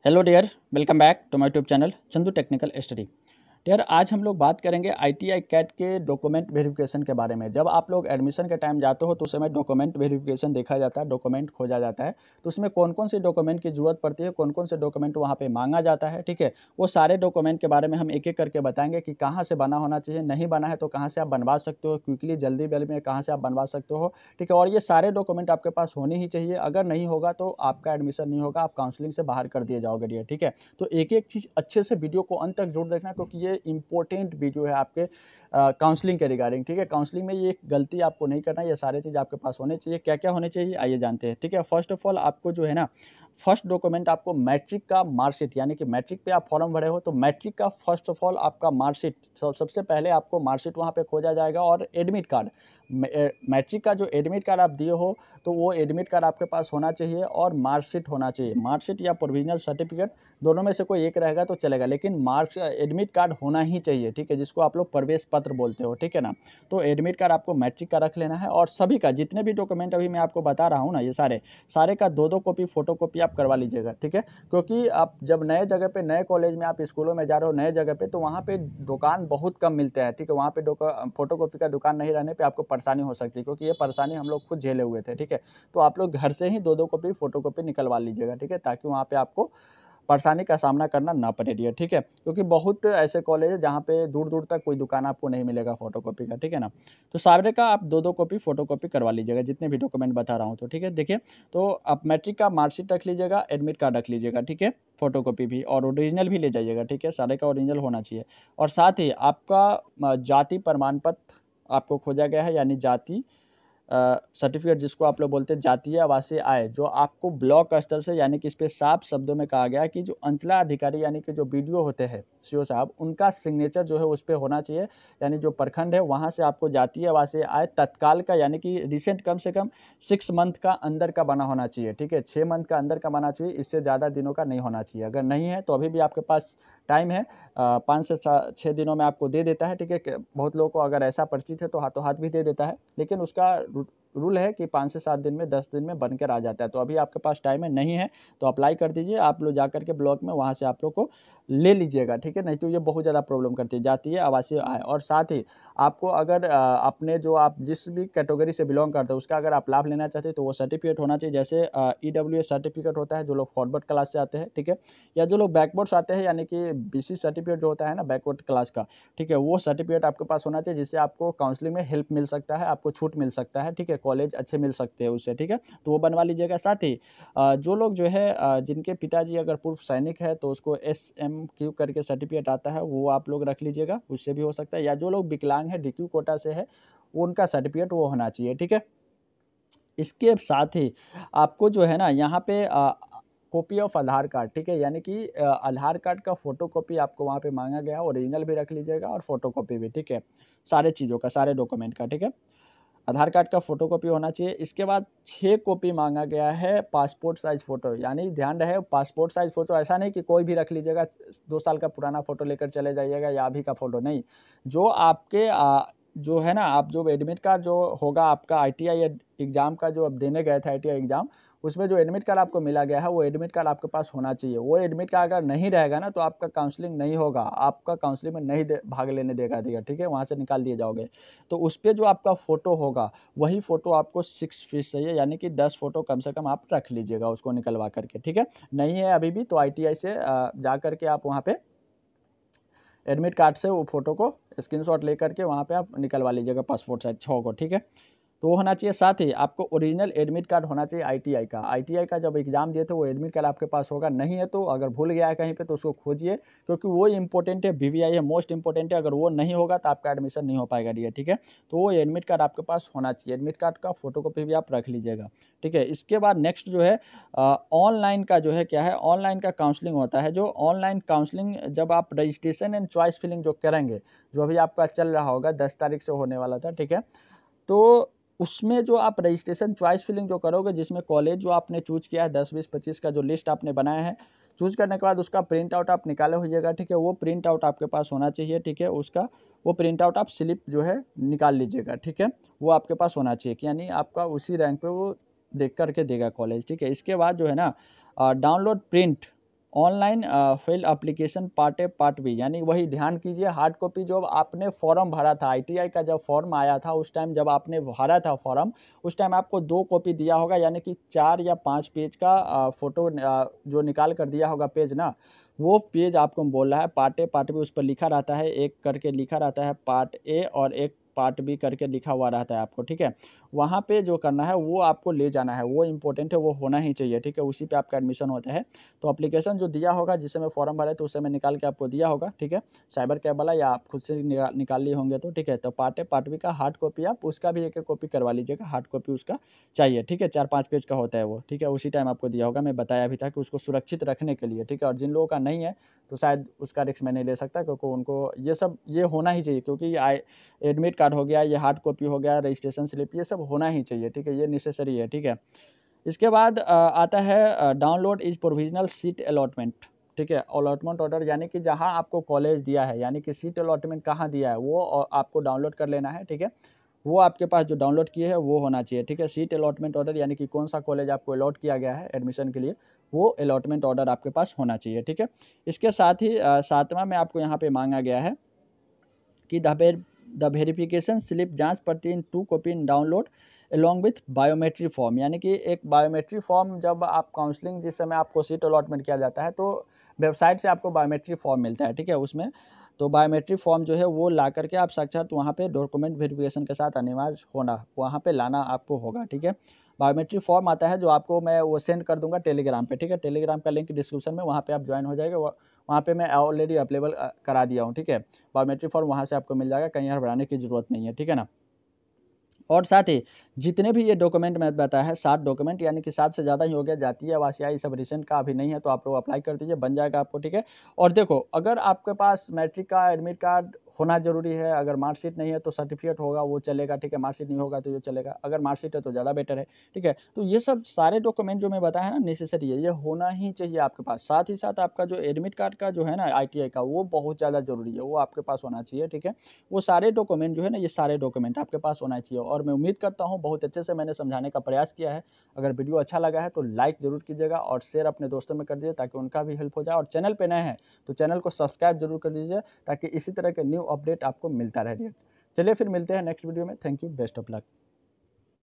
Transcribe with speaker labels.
Speaker 1: Hello dear, welcome back to my YouTube channel Chandu technical study. Dear, आज हम लोग बात करेंगे ITI कैट के डॉक्यूमेंट वेरिफिकेशन के बारे में। जब आप लोग एडमिशन के टाइम जाते हो तो उस समय डॉक्यूमेंट वेरिफिकेशन देखा जाता है, डॉक्यूमेंट खोजा जाता है। तो उसमें कौन कौन से डॉक्यूमेंट की ज़रूरत पड़ती है, कौन कौन से डॉक्यूमेंट वहाँ पे मांगा जाता है, ठीक है। वो सारे डॉक्यूमेंट के बारे में हम एक एक करके बताएंगे कि कहाँ से बना होना चाहिए, नहीं बना है तो कहाँ से आप बनवा सकते हो, क्विकली जल्दी जल्दी में कहाँ से आप बनवा सकते हो, ठीक है। और ये सारे डॉक्यूमेंट आपके पास होने ही चाहिए। अगर नहीं होगा तो आपका एडमिशन नहीं होगा, आप काउंसलिंग से बाहर कर दिए जाओगे डियर, ठीक है। तो एक एक चीज़ अच्छे से वीडियो को अंत तक जरूर देखना, क्योंकि ये इंपॉर्टेंट वीडियो है आपके काउंसलिंग के रिगार्डिंग, ठीक है। काउंसलिंग में ये गलती आपको नहीं करना, ये सारे चीज़ आपके पास होने चाहिए। क्या क्या होने चाहिए आइए जानते हैं, ठीक है। फर्स्ट ऑफ ऑल आपको जो है ना, फर्स्ट डॉक्यूमेंट आपको मैट्रिक का मार्कशीट, यानी कि मैट्रिक पे आप फॉर्म भरे हो तो मैट्रिक का फर्स्ट ऑफ ऑल आपका मार्कशीट, सबसे पहले आपको मार्कशीट वहाँ पे खोजा जाएगा। और एडमिट कार्ड, मैट्रिक का जो एडमिट कार्ड आप दिए हो तो वो एडमिट कार्ड आपके पास होना चाहिए और मार्कशीट होना चाहिए। मार्कशीट या प्रोविजनल सर्टिफिकेट दोनों में से कोई एक रहेगा तो चलेगा, लेकिन मार्क्स एडमिट कार्ड होना ही चाहिए, ठीक है, जिसको आप लोग प्रवेश पत्र बोलते हो, ठीक है ना। तो एडमिट कार्ड आपको मैट्रिक का रख लेना है। और सभी का जितने भी डॉक्यूमेंट अभी मैं आपको बता रहा हूँ ना, ये सारे सारे का दो दो कॉपी फोटो कॉपी आप करवा लीजिएगा, ठीक है। क्योंकि आप जब नए जगह पे, नए कॉलेज में, आप स्कूलों में जा रहे हो नए जगह पे, तो वहाँ पे दुकान बहुत कम मिलते हैं, ठीक है। वहाँ पे फोटो कॉपी का दुकान नहीं रहने पे आपको परेशानी हो सकती है, क्योंकि ये परेशानी हम लोग खुद झेले हुए थे, ठीक है। तो आप लोग घर से ही दो दो कॉपी फोटो कॉपी निकलवा लीजिएगा, ठीक है, ताकि वहाँ पे आपको परेशानी का सामना करना ना पड़े डियर, ठीक है। क्योंकि बहुत ऐसे कॉलेज है जहाँ पे दूर दूर तक कोई दुकान आपको नहीं मिलेगा फोटोकॉपी का, ठीक है ना। तो सारे का आप दो दो कॉपी फोटोकॉपी करवा लीजिएगा, जितने भी डॉक्यूमेंट बता रहा हूँ तो, ठीक है। देखिए, तो आप मैट्रिक का मार्कशीट रख लीजिएगा, एडमिट कार्ड रख लीजिएगा, ठीक है, फोटोकॉपी भी, और ओरिजिनल भी ले जाइएगा, ठीक है। सारे का ओरिजिनल होना चाहिए। और साथ ही आपका जाति प्रमाण पत्र आपको खोजा गया है, यानी जाति सर्टिफिकेट, जिसको आप लोग बोलते हैं जातीय आवासीय आय, जो आपको ब्लॉक स्तर से, यानी कि इस पे साफ शब्दों में कहा गया है कि जो अंचलाधिकारी, यानी कि जो बीडीओ होते हैं, सीओ साहब, उनका सिग्नेचर जो है उस पर होना चाहिए। यानी जो प्रखंड है वहाँ से आपको जातीय आवासीय आय तत्काल का, यानी कि रिसेंट, कम से कम 6 मंथ का अंदर का बना होना चाहिए, ठीक है। 6 मंथ का अंदर का बना चाहिए, इससे ज़्यादा दिनों का नहीं होना चाहिए। अगर नहीं है तो अभी भी आपके पास टाइम है, 5 से 6 दिनों में आपको दे देता है, ठीक है। बहुत लोगों को अगर ऐसा परिचित है तो हाथों हाथ भी दे देता है, लेकिन उसका रूल है कि 5 से 7 दिन में, 10 दिन में बनकर आ जाता है। तो अभी आपके पास टाइम है, नहीं है तो अप्लाई कर दीजिए। आप लोग जा करके ब्लॉक में वहाँ से आप लोग को ले लीजिएगा, ठीक है। नहीं तो ये बहुत ज़्यादा प्रॉब्लम करती है, जातीय आवासीय आय। और साथ ही आपको अगर अपने जो आप जिस भी कैटेगरी से बिलोंग करते हो उसका अगर आप लाभ लेना चाहते हैं तो वो सर्टिफिकेट होना चाहिए। जैसे EWS सर्टिफिकेट होता है जो लोग फॉरवर्ड क्लास से आते हैं, ठीक है, या जो लोग बैकवर्ड से आते हैं, यानी कि BC सर्टिफिकेट जो होता है ना बैकवर्ड क्लास का, ठीक है, वो सर्टिफिकेट आपके पास होना चाहिए, जिससे आपको काउंसलिंग में हेल्प मिल सकता है, आपको छूट मिल सकता है, ठीक है, कॉलेज अच्छे मिल सकते हैं उससे, ठीक है। तो वो बनवा लीजिएगा। साथ ही जो लोग जो है जिनके पिताजी अगर पूर्व सैनिक है तो उसको SMQ करके सर्टिफिकेट आता है, वो आप लोग रख लीजिएगा, उससे भी हो सकता है। या जो लोग विकलांग है, DQ कोटा से है, उनका सर्टिफिकेट वो होना चाहिए, ठीक है। इसके साथ ही आपको जो है ना यहाँ पे कॉपी ऑफ आधार कार्ड, ठीक है, यानी कि आधार कार्ड का फोटो कॉपी आपको वहाँ पे मांगा गया है, ओरिजिनल भी रख लीजिएगा और फोटो कॉपी भी, ठीक है, सारे चीज़ों का, सारे डॉक्यूमेंट का, ठीक है। आधार कार्ड का फोटोकॉपी होना चाहिए। इसके बाद 6 कॉपी मांगा गया है पासपोर्ट साइज़ फ़ोटो, यानी ध्यान रहे पासपोर्ट साइज़ फ़ोटो ऐसा नहीं कि कोई भी रख लीजिएगा, 2 साल का पुराना फ़ोटो लेकर चले जाइएगा या अभी का फ़ोटो नहीं। जो आपके जो है ना, आप जो एडमिट कार्ड जो होगा आपका ITI एग्ज़ाम का, जो आप देने गए थे ITI एग्ज़ाम, उसमें जो एडमिट कार्ड आपको मिला गया है वो एडमिट कार्ड आपके पास होना चाहिए। वो एडमिट कार्ड अगर नहीं रहेगा ना तो आपका काउंसलिंग नहीं होगा, आपका काउंसलिंग में नहीं भाग लेने देगा, ठीक है, वहाँ से निकाल दिए जाओगे। तो उस पर जो आपका फ़ोटो होगा वही फ़ोटो आपको 6 फीट चाहिए, यानी कि 10 फ़ोटो कम से कम आप रख लीजिएगा उसको निकलवा करके, ठीक है। नहीं है अभी भी तो ITI से जा करके आप वहाँ पे एडमिट कार्ड से वो फ़ोटो को स्क्रीनशॉट लेकर के वहाँ पे आप निकलवा लीजिएगा, पासपोर्ट साइज 6 को, ठीक है। तो वो होना चाहिए। साथ ही आपको ओरिजिनल एडमिट कार्ड होना चाहिए ITI का। ITI का जब एग्ज़ाम दिए थे वो एडमिट कार्ड आपके पास होगा, नहीं है तो अगर भूल गया है कहीं पे तो उसको खोजिए, क्योंकि वो इंपॉर्टेंट है, BVI है, मोस्ट इंपॉर्टेंट है। अगर वो नहीं होगा तो आपका एडमिशन नहीं हो पाएगा डियर, ठीक है। तो वो एडमिट कार्ड आपके पास होना चाहिए, एडमिट कार्ड का फोटोकॉपी भी आप रख लीजिएगा, ठीक है। इसके बाद नेक्स्ट जो है ऑनलाइन का जो है क्या है, ऑनलाइन का काउंसलिंग होता है। जो ऑनलाइन काउंसलिंग जब आप रजिस्ट्रेशन एंड चॉइस फिलिंग जो करेंगे, जो अभी आपका चल रहा होगा 10 तारीख से होने वाला था, ठीक है। तो उसमें जो आप रजिस्ट्रेशन चॉइस फिलिंग जो करोगे, जिसमें कॉलेज जो आपने चूज़ किया है 10, 20, 25 का जो लिस्ट आपने बनाया है, चूज़ करने के बाद उसका प्रिंट आउट आप निकाले होइएगा, ठीक है। वो प्रिंट आउट आपके पास होना चाहिए, ठीक है। उसका वो प्रिंट आउट आप स्लिप जो है निकाल लीजिएगा, ठीक है। वो आपके पास होना चाहिए कि यानी आपका उसी रैंक पे वो देख करके देगा कॉलेज, ठीक है। इसके बाद जो है ना download print online fill application part A part B, यानी वही ध्यान कीजिए, हार्ड कॉपी जो आपने फॉर्म भरा था, आईटीआई का जब फॉर्म आया था उस टाइम जब आपने भरा था फॉर्म, उस टाइम आपको 2 कॉपी दिया होगा, यानी कि 4 या 5 पेज का फ़ोटो जो निकाल कर दिया होगा पेज ना, वो पेज आपको बोल रहा है पार्ट ए पार्ट बी, उस पर लिखा रहता है, एक करके लिखा रहता है पार्ट ए और एक पार्ट बी करके लिखा हुआ रहता है आपको, ठीक है। वहाँ पे जो करना है वो आपको ले जाना है, वो इम्पोर्टेंट है, वो होना ही चाहिए, ठीक है, उसी पे आपका एडमिशन होता है। तो एप्लीकेशन जो दिया होगा जिस समय फॉर्म भरे तो उस समय निकाल के आपको दिया होगा, ठीक है, साइबर कैब वाला, या आप खुद से निकाल लिए होंगे तो, ठीक है। तो पार्ट ए पार्ट बी का हार्ड कॉपी आप उसका भी एक कॉपी करवा लीजिएगा, हार्ड कॉपी उसका चाहिए, ठीक है, 4-5 पेज का होता है वो, ठीक है, उसी टाइम आपको दिया होगा, मैं बताया भी था कि उसको सुरक्षित रखने के लिए, ठीक है। और जिन लोगों का नहीं है तो शायद उसका रिस्क मैं नहीं ले सकता, क्योंकि उनको ये सब ये होना ही चाहिए, क्योंकि ये एडमिट कार्ड हो गया, ये हार्ड कॉपी हो गया, रजिस्ट्रेशन स्लिप, ये सब होना ही चाहिए, ठीक है, ये नेसेसरी है, ठीक है। इसके बाद आता है download is provisional seat allotment, ठीक है, अलॉटमेंट ऑर्डर, यानी कि जहाँ आपको कॉलेज दिया है, यानी कि सीट अलॉटमेंट कहाँ दिया है वो आपको डाउनलोड कर लेना है, ठीक है। वो आपके पास जो डाउनलोड किए है वो होना चाहिए, ठीक है। सीट अलॉटमेंट ऑर्डर, यानी कि कौन सा कॉलेज आपको अलॉट किया गया है एडमिशन के लिए, वो अलॉटमेंट ऑर्डर आपके पास होना चाहिए, ठीक है। इसके साथ ही 7वां में आपको यहाँ पे मांगा गया है कि द वेरिफिकेशन स्लिप जांच प्रति इन 2 copy in download along with biometric form, यानी कि एक बायोमेट्रिक फॉर्म, जब आप काउंसलिंग जिस समय आपको सीट अलॉटमेंट किया जाता है तो वेबसाइट से आपको बायोमेट्रिक फॉर्म मिलता है, ठीक है, उसमें तो बायोमेट्रिक फॉर्म जो है वो ला करके आप साक्षात वहाँ पे डॉक्यूमेंट वेरिफिकेशन के साथ अनिवार्य होना, वहाँ पे लाना आपको होगा, ठीक है। बायोमेट्रिक फॉर्म आता है जो आपको मैं वो सेंड कर दूंगा टेलीग्राम पे, ठीक है, टेलीग्राम का लिंक डिस्क्रिप्शन में, वहाँ पे आप ज्वाइन हो जाएगा, वहाँ पे मैं ऑलरेडी अवेलेबल करा दिया हूँ, ठीक है। बायोमेट्रिक फॉर्म वहाँ से आपको मिल जाएगा, कहीं घबराने की ज़रूरत नहीं है, ठीक है ना। और साथ ही जितने भी ये डॉक्यूमेंट मैं बताया है 7 डॉक्यूमेंट, यानी कि 7 से ज़्यादा ही हो गया, जातीय आवासीय ये सब रिसेंट का अभी नहीं है तो आप लोग अप्लाई कर दीजिए, बन जाएगा आपको, ठीक है। और देखो, अगर आपके पास मैट्रिक का एडमिट कार्ड होना ज़रूरी है, अगर मार्कशीट नहीं है तो सर्टिफिकेट होगा वो चलेगा, ठीक है, मार्कशीट नहीं होगा तो ये चलेगा, अगर मार्कशीट है तो ज़्यादा बेटर है, ठीक है। तो ये सब सारे डॉक्यूमेंट जो मैं बताया है ना नेसेसरी है, ये होना ही चाहिए आपके पास। साथ ही साथ आपका जो एडमिट कार्ड का जो है ना आईटीआई का, वो बहुत ज़्यादा ज़रूरी है, वो आपके पास होना चाहिए, ठीक है। वो सारे डॉक्यूमेंट जो है ना, ये सारे डॉक्यूमेंट आपके पास होना चाहिए, और मैं उम्मीद करता हूँ बहुत अच्छे से मैंने समझाने का प्रयास किया है। अगर वीडियो अच्छा लगा है तो लाइक ज़रूर कीजिएगा और शेयर अपने दोस्तों में कर दीजिए ताकि उनका भी हेल्प हो जाए, और चैनल पे नए हैं तो चैनल को सब्सक्राइब जरूर कर दीजिए ताकि इसी तरह के न्यू अपडेट आपको मिलता रहे। चलिए फिर मिलते हैं नेक्स्ट वीडियो में। Thank you, best of luck.